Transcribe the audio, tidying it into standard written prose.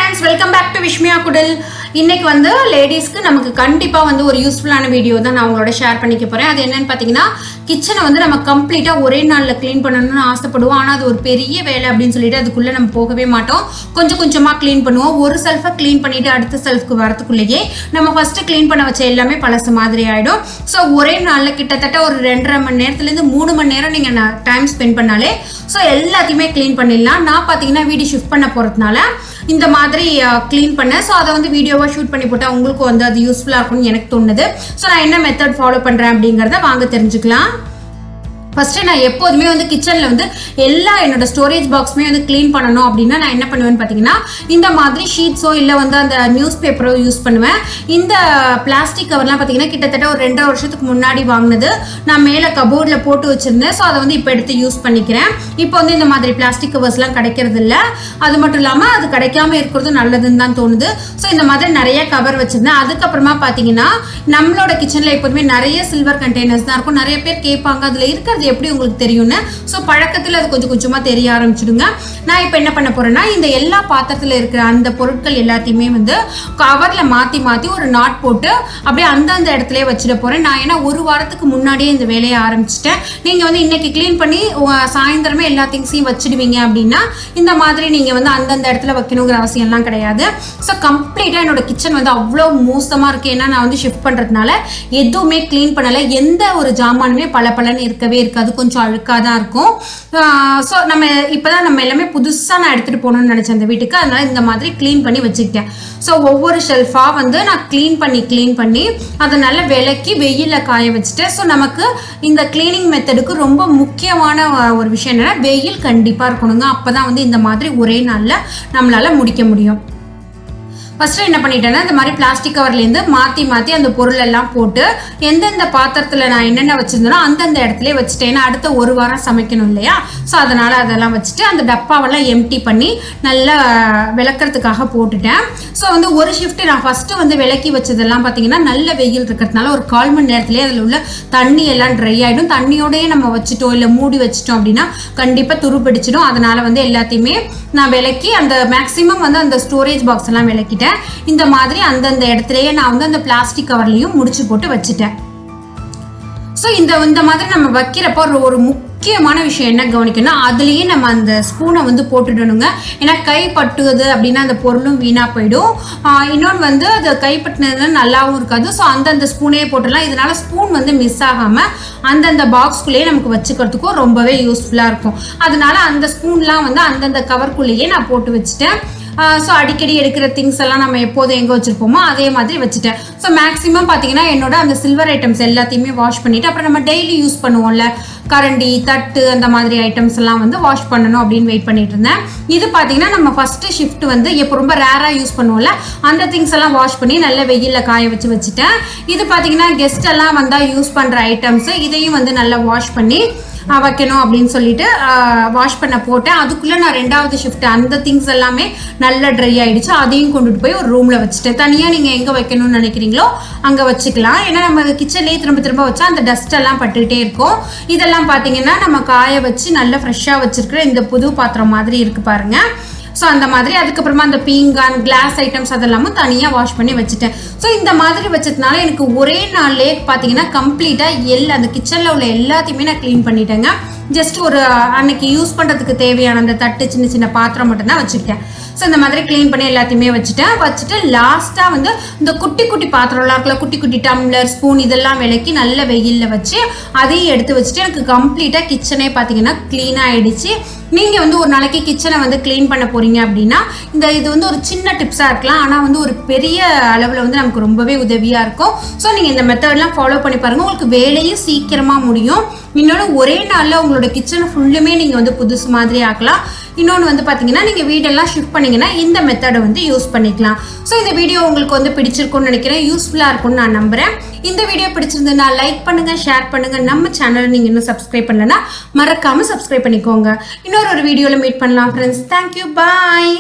friends, welcome back to Vishmiya Kudil. இன்னைக்கு வந்து லேடிஸ்க்கு நமக்கு கண்டிப்பா வந்து ஒரு யூஸ்ஃபுல்லான வீடியோ தான் நான் உங்களோட ஷேர் பண்ணிக்க போறேன். அது என்னன்னு பாத்தீங்கன்னா, கிச்சனை வந்து நம்ம கம்ப்ளீட்டா ஒரே நாள்ல க்ளீன் பண்ணணும்னு ஆசைப்படுவோம். ஆனா அது ஒரு பெரிய வேலை அப்படின்னு சொல்லிட்டு அதுக்குள்ள நம்ம போகவே மாட்டோம். கொஞ்சம் கொஞ்சமா க்ளீன் பண்ணுவோம். ஒரு செல்ஃபை க்ளீன் பண்ணிட்டு அடுத்த செல்ஃப்க்கு வரதுக்குள்ளேயே நம்ம ஃபர்ஸ்ட் க்ளீன் பண்ண வச்ச எல்லாமே பழசு மாதிரி ஆயிடும். ஸோ ஒரே நாள்ல கிட்டத்தட்ட ஒரு 2.5 மணி நேரத்துல இருந்து 3 மணி நேரம் நீங்க டைம் ஸ்பெண்ட் பண்ணாலே ஸோ எல்லாத்தையுமே க்ளீன் பண்ணிடலாம். நான் பாத்தீங்கன்னா வீடு ஷிஃப்ட் பண்ண போறதுனால இந்த மாதிரி க்ளீன் பண்ணேன். ஸோ அதை வந்து வீடியோவாக ஷூட் பண்ணி போட்டால் உங்களுக்கு வந்து அது யூஸ்ஃபுல்லாக இருக்கும்னு எனக்கு தோணுது. ஸோ நான் என்ன மெத்தட் ஃபாலோ பண்ணுறேன் அப்படிங்கிறத வாங்க தெரிஞ்சுக்கலாம். ஃபர்ஸ்ட் நான் எப்போதுமே வந்து கிச்சனில் வந்து எல்லா என்னோட ஸ்டோரேஜ் பாக்ஸுமே வந்து க்ளீன் பண்ணணும் அப்படின்னா நான் என்ன பண்ணுவேன்னு பார்த்தீங்கன்னா, இந்த மாதிரி ஷீட்ஸோ இல்லை வந்து அந்த நியூஸ் பேப்பரோ யூஸ் பண்ணுவேன். இந்த பிளாஸ்டிக் கவர்லாம் பார்த்தீங்கன்னா கிட்டத்தட்ட ஒரு 2 வருஷத்துக்கு முன்னாடி வாங்கினது. நான் மேலே கபோர்டில் போட்டு வச்சுருந்தேன். ஸோ அதை வந்து இப்போ எடுத்து யூஸ் பண்ணிக்கிறேன். இப்போ வந்து இந்த மாதிரி பிளாஸ்டிக் கவர்ஸ்லாம் கிடைக்கிறது இல்லை. அது மட்டும் இல்லாமல் அது கிடைக்காம இருக்கிறது நல்லதுன்னு தான் தோணுது. ஸோ இந்த மாதிரி நிறைய கவர் வச்சுருந்தேன். அதுக்கப்புறமா பார்த்தீங்கன்னா, நம்மளோட கிச்சனில் எப்போதுமே நிறைய சில்வர் கண்டெய்னர்ஸ் தான் இருக்கும். நிறைய பேர் கேட்பாங்க அதில் இருக்கிறது எப்படி உங்களுக்கு தெரியும்னு. ஸோ பழக்கத்தில் அது கொஞ்சம் கொஞ்சமாக தெரிய ஆரம்பிச்சிடுங்க. நான் இப்போ என்ன பண்ண போறேன்னா, இந்த எல்லா பாத்திரத்தில் இருக்கிற அந்த பொருட்கள் எல்லாத்தையுமே வந்து கவரில் மாற்றி மாற்றி ஒரு நாட் போட்டு அப்படியே அந்தந்த இடத்துல வச்சிட போகிறேன். நான் ஏன்னா ஒரு வாரத்துக்கு முன்னாடியே இந்த வேலையை ஆரம்பிச்சிட்டேன். நீங்கள் வந்து இன்னைக்கு க்ளீன் பண்ணி சாயந்தரமே எல்லா திங்ஸையும் வச்சிடுவீங்க அப்படின்னா இந்த மாதிரி நீங்கள் வந்து அந்தந்த இடத்துல வைக்கணுங்கிற அவசியம்லாம் கிடையாது. ஸோ கம்ப்ளீட்டாக என்னோட கிச்சன் வந்து அவ்வளோ மோசமாக இருக்குது. ஏன்னா நான் வந்து ஷிஃப்ட் பண்ணுறதுனால எதுவுமே க்ளீன் பண்ணலை. எந்த ஒரு ஜாமானுமே பளபளன்னு இருக்கவே இருக்காது. கொஞ்சம் அழுக்காக தான் இருக்கும். ஸோ நம்ம இப்போதான் நம்ம எல்லாமே புதுசாக நான் எடுத்துகிட்டு போகணும்னு நினச்சேன் அந்த வீட்டுக்கு. அதனால இந்த மாதிரி க்ளீன் பண்ணி வச்சுக்கிட்டேன். ஸோ ஒவ்வொரு ஷெல்ஃபாக வந்து நான் க்ளீன் பண்ணி அதை நல்லா விலக்கி வெயிலில் காய வச்சுட்டேன். ஸோ நமக்கு இந்த க்ளீனிங் மெத்தடுக்கு ரொம்ப முக்கியமான ஒரு விஷயம் என்னன்னா, வெயில் கண்டிப்பாக இருக்கணுங்க. அப்போ தான் வந்து இந்த மாதிரி ஒரே நாளில் நம்மளால் முடிக்க முடியும். ஃபர்ஸ்ட் என்ன பண்ணிட்டேன்னா, இந்த மாதிரி பிளாஸ்டிக் கவர்லேருந்து மாற்றி அந்த பொருள் எல்லாம் போட்டு எந்தெந்த பாத்திரத்தில் நான் என்னென்ன வச்சுருந்தேனோ அந்தந்த இடத்துல வச்சுட்டேன். ஏன்னா அடுத்த ஒரு வாரம் சமைக்கணும் இல்லையா. ஸோ அதனால் அதெல்லாம் வச்சுட்டு அந்த டப்பாவெல்லாம் எம்டி பண்ணி நல்லா விளக்குறதுக்காக போட்டுட்டேன். ஸோ வந்து ஒரு ஷிஃப்ட் நான் ஃபஸ்ட்டு வந்து விளக்கி வச்சதெல்லாம் பார்த்தீங்கன்னா, நல்ல வெயில் இருக்கிறதுனால ஒரு 1/4 மணி நேரத்துலேயே அதில் உள்ள தண்ணி எல்லாம் ட்ரை ஆகிடும். தண்ணியோடையே நம்ம வச்சுட்டோம் இல்லை மூடி வச்சுட்டோம் அப்படின்னா கண்டிப்பாக துருப்பிடிச்சிடும். அதனால் வந்து எல்லாத்தையுமே நான் விளக்கி அந்த மேக்ஸிமம் வந்து அந்த ஸ்டோரேஜ் பாக்ஸ் எல்லாம் விளக்கிட்டேன். இந்த மாதிரி அந்தந்த இடத்துலயே நான் வந்து அந்த பிளாஸ்டிக் கவர்லையும் முடிச்சு போட்டு வச்சுட்டேன். ஸோ இந்த மாதிரி நம்ம வைக்கிறப்போ ஒரு முக்கியமான விஷயம் என்ன கவனிக்கணும், அதுலேயே நம்ம அந்த ஸ்பூனை வந்து போட்டுடணுங்க. ஏன்னா கை பட்டுவது அப்படின்னா அந்த பொருளும் வீணாக போயிடும். இன்னொன்று வந்து அது கைப்பற்றினது நல்லாவும் இருக்காது. ஸோ அந்தந்த ஸ்பூனே போட்டுடலாம். இதனால ஸ்பூன் வந்து மிஸ் ஆகாமல் அந்தந்த பாக்ஸ்குள்ளேயே நமக்கு வச்சுக்கிறதுக்கும் ரொம்பவே யூஸ்ஃபுல்லாக இருக்கும். அதனால அந்த ஸ்பூன்லாம் வந்து அந்தந்த கவர்க்குள்ளேயே நான் போட்டு வச்சுட்டேன். ஸோ அடிக்கடி எடுக்கிற திங்ஸ் எல்லாம் நம்ம எப்போதும் எங்கே வச்சுருப்போமோ அதே மாதிரி வச்சுட்டேன். ஸோ மேக்ஸிமம் பார்த்தீங்கன்னா என்னோட அந்த சில்வர் ஐட்டம்ஸ் எல்லாத்தையுமே வாஷ் பண்ணிவிட்டு, அப்புறம் நம்ம டெய்லி யூஸ் பண்ணுவோம்ல கரண்டி தட்டு அந்த மாதிரி ஐட்டம்ஸ் எல்லாம் வந்து வாஷ் பண்ணணும் அப்படின்னு வெயிட் பண்ணிட்டு இருந்தேன். இது பார்த்தீங்கன்னா நம்ம ஃபஸ்ட்டு ஷிஃப்ட் வந்து எப்போ ரொம்ப ரேராக யூஸ் பண்ணுவோம்ல அந்த திங்ஸ் எல்லாம் வாஷ் பண்ணி நல்ல வெயிலில் காய வச்சுட்டேன். இது பார்த்தீங்கன்னா கெஸ்ட் எல்லாம் வந்தால் யூஸ் பண்ணுற ஐட்டம்ஸு, இதையும் வந்து நல்லா வாஷ் பண்ணி வைக்கணும் அப்படின்னு சொல்லிட்டு வாஷ் பண்ண போட்டேன். அதுக்குள்ளே நான் 2வது ஷிஃப்ட் அந்த திங்ஸ் எல்லாமே நல்லா ட்ரை ஆகிடுச்சு. அதையும் கொண்டுட்டு போய் ஒரு ரூமில் வச்சுட்டேன். தனியாக நீங்கள் எங்கே வைக்கணும்னு நினைக்கிறீங்களோ அங்கே வச்சுக்கலாம். ஏன்னா நம்ம கிச்சன்லேயே திரும்ப வச்சா அந்த டஸ்ட் எல்லாம் பட்டுக்கிட்டே இருக்கும். இதெல்லாம் பார்த்தீங்கன்னா நம்ம காய வச்சு நல்லா ஃப்ரெஷ்ஷாக வச்சுருக்கிற இந்த புது பாத்திரம் மாதிரி இருக்குது பாருங்கள். ஸோ அந்த மாதிரி அதுக்கப்புறமா அந்த பீங்கான் கிளாஸ் ஐட்டம்ஸ் அதெல்லாமும் தனியாக வாஷ் பண்ணி வச்சுட்டேன். ஸோ இந்த மாதிரி வச்சதுனால எனக்கு ஒரே நாள்லேயே பார்த்தீங்கன்னா கம்ப்ளீட்டாக அந்த கிச்சனில் உள்ள எல்லாத்தையுமே நான் க்ளீன் பண்ணிட்டேங்க. ஜஸ்ட் ஒரு அன்னைக்கு யூஸ் பண்ணுறதுக்கு தேவையான அந்த தட்டு சின்ன சின்ன பாத்திரம் மட்டும்தான் வச்சுக்கிட்டேன். ஸோ இந்த மாதிரி க்ளீன் பண்ணி எல்லாத்தையுமே வச்சுட்டு லாஸ்ட்டாக வந்து இந்த குட்டி குட்டி பாத்திரம்லாம் இருக்குல்ல, குட்டி குட்டி டம்ளர் ஸ்பூன் இதெல்லாம் விளக்கி நல்ல வெயிலில் வச்சு அதையும் எடுத்து வச்சுட்டு எனக்கு கம்ப்ளீட்டாக கிச்சனே பார்த்தீங்கன்னா க்ளீனாக ஆகிடுச்சு. நீங்கள் வந்து ஒரு நாளைக்கு கிச்சனை வந்து க்ளீன் பண்ண போகிறீங்க அப்படின்னா இது வந்து ஒரு சின்ன டிப்ஸாக இருக்கலாம். ஆனால் வந்து ஒரு பெரிய அளவில் வந்து நமக்கு ரொம்பவே உதவியாக இருக்கும். ஸோ நீங்கள் இந்த மெத்தட்லாம் ஃபாலோ பண்ணி பாருங்கள். உங்களுக்கு வேலையும் சீக்கிரமாக முடியும். இன்னொன்று ஒரே நாளில் உங்களோட கிச்சனை ஃபுல்லுமே நீங்கள் வந்து புதுசு மாதிரி ஆக்கலாம். இன்னொன்று வந்து பார்த்தீங்கன்னா நீங்கள் வீடெல்லாம் ஷிஃப்ட் பண்ணிங்கன்னா இந்த மெத்தடை வந்து யூஸ் பண்ணிக்கலாம். ஸோ இந்த வீடியோ உங்களுக்கு வந்து பிடிச்சிருக்கும்னு நினைக்கிறேன். யூஸ்ஃபுல்லாக இருக்கும்னு நான் நம்புகிறேன். இந்த வீடியோ பிடிச்சிருந்ததுன்னா லைக் பண்ணுங்கள், ஷேர் பண்ணுங்கள். நம்ம சேனலை நீங்கள் இன்னும் சப்ஸ்கிரைப் பண்ணலன்னா மறக்காமல் சப்ஸ்கிரைப் பண்ணிக்கோங்க. இன்னொரு வீடியோவில் மீட் பண்ணலாம் ஃப்ரெண்ட்ஸ். தேங்க்யூ, பாய்.